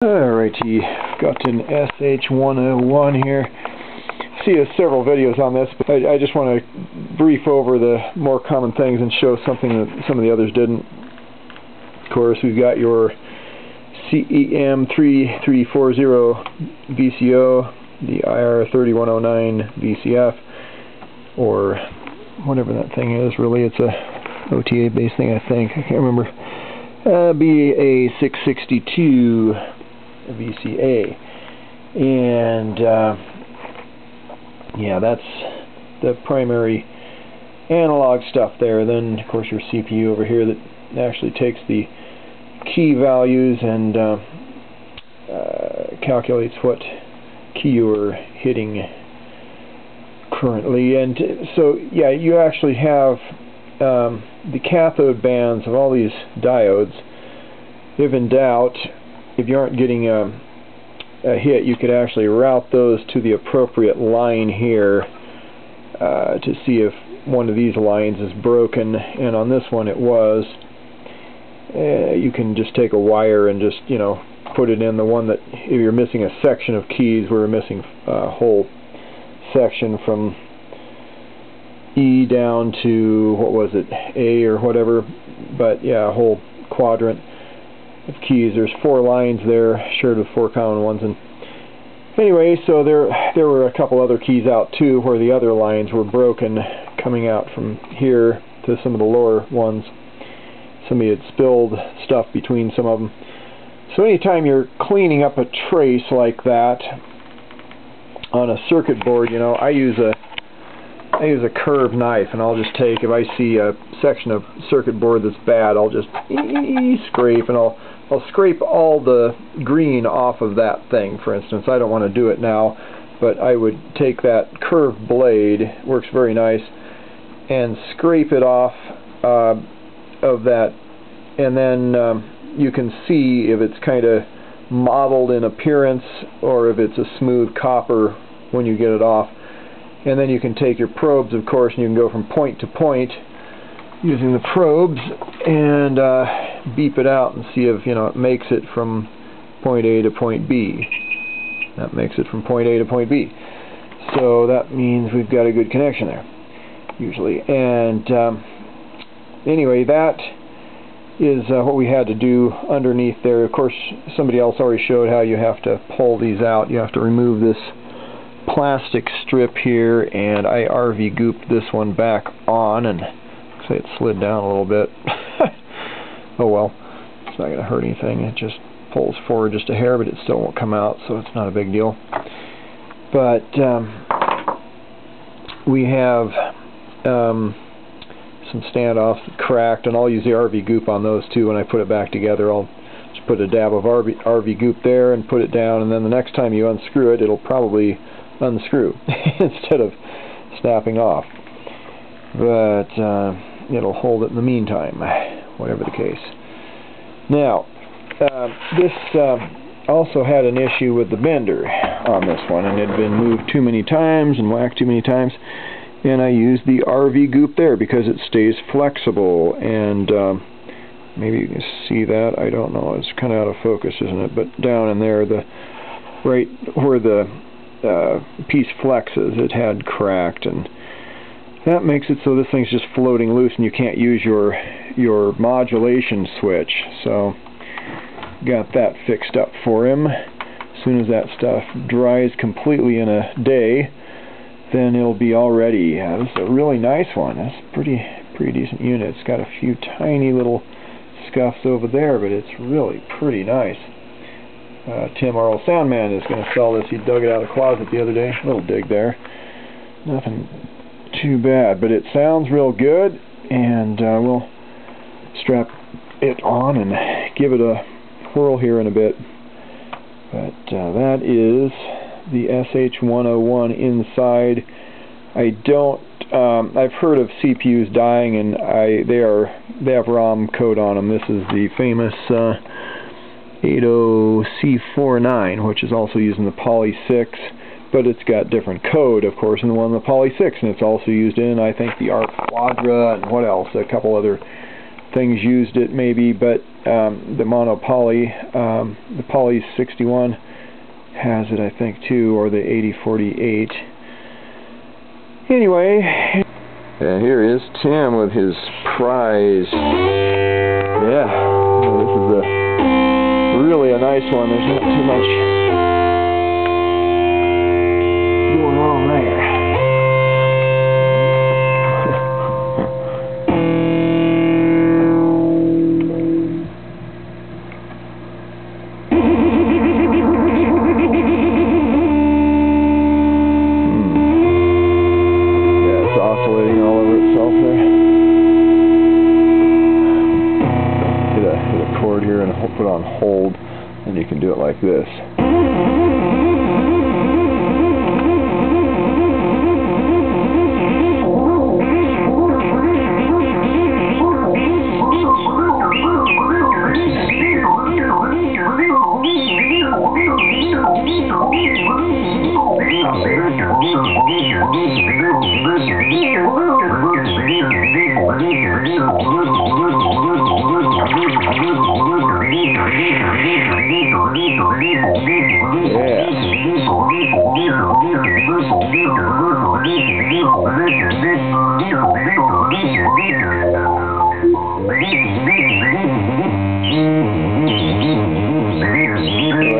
Alrighty, got an SH101 here. See several videos on this, but I just want to brief over the more common things and show something that some of the others didn't. Of course, we've got your CEM3340 VCO, the IR3109 VCF, or whatever that thing is. Really, it's a OTA based thing, I think. I can't remember. BA662 VCA, and yeah, that's the primary analog stuff there. Then of course your CPU over here that actually takes the key values and calculates what key you're hitting currently. And so yeah, you actually have the cathode bands of all these diodes. If in doubt, if you aren't getting a hit, you could actually route those to the appropriate line here to see if one of these lines is broken, and on this one it was. You can just take a wire and just, you know, put it in the one that, if you're missing a section of keys, we're missing a whole section from E down to, what was it, A or whatever, but yeah, a whole quadrant of keys. There's 4 lines there shared with 4 common ones, and anyway, so there were a couple other keys out too where the other lines were broken coming out from here to some of the lower ones. Somebody had spilled stuff between some of them. So anytime you're cleaning up a trace like that on a circuit board, you know, I use a curved knife, and I'll just take, if I see a section of circuit board that's bad, I'll just scrape, and I'll scrape all the green off of that thing, for instance. I don't want to do it now, but I would take that curved blade, works very nice, and scrape it off of that, and then you can see if it's kind of mottled in appearance or if it's a smooth copper when you get it off. And then you can take your probes, of course, and you can go from point to point using the probes and beep it out and see if, you know, it makes it from point A to point B. That makes it from point A to point B. So that means we've got a good connection there, usually. And anyway, that is what we had to do underneath there. Of course, somebody else already showed how you have to pull these out. You have to remove this plastic strip here, and I RV gooped this one back on, and say it slid down a little bit. Oh well, it's not going to hurt anything. It just pulls forward just a hair, but it still won't come out, so it's not a big deal. But we have some standoffs that cracked, and I'll use the RV goop on those too. When I put it back together, I'll just put a dab of RV goop there and put it down, and then the next time you unscrew it, it'll probably unscrew instead of snapping off, but it'll hold it in the meantime, whatever the case. Now this also had an issue with the bender on this one, and it had been moved too many times and whacked too many times, and I used the RV goop there because it stays flexible. And maybe you can see that, I don't know, it's kind of out of focus, isn't it? But down in there, the right where the piece flexes, it had cracked, and that makes it so this thing's just floating loose and you can't use your modulation switch. So got that fixed up for him. As soon as that stuff dries completely in a day, then it'll be all ready. This is a really nice one. That's a pretty decent unit. It's got a few tiny little scuffs over there, but it's really pretty nice. Tim, our old sound man, is going to sell this. He dug it out of the closet the other day. Little dig there. Nothing too bad, but it sounds real good, and we'll strap it on and give it a whirl here in a bit. But that is the SH101 inside. I don't. I've heard of CPUs dying, and they have ROM code on them. This is the famous 80C49, which is also used in the Poly 6, but it's got different code, of course, than the one in the Poly 6, and it's also used in, I think, the ARC Quadra, and what else, a couple other things used it maybe, but the mono poly, the poly 61 has it, I think, too, or the 8048. Anyway, and here is Tim with his prize. Yeah, this is really a nice one. There's not too much going on there. Oscillating all over itself there. Hit a chord here and put it on hold, and you can do it like this.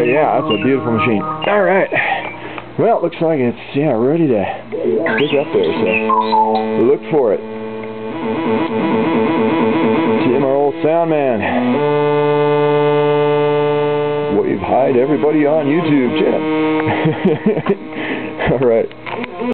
Yeah, that's a beautiful machine. All right. Well, it looks like it's ready to pick up there. So look for it. Tim, our old sound man. Wave hi to everybody on YouTube, Tim. All right.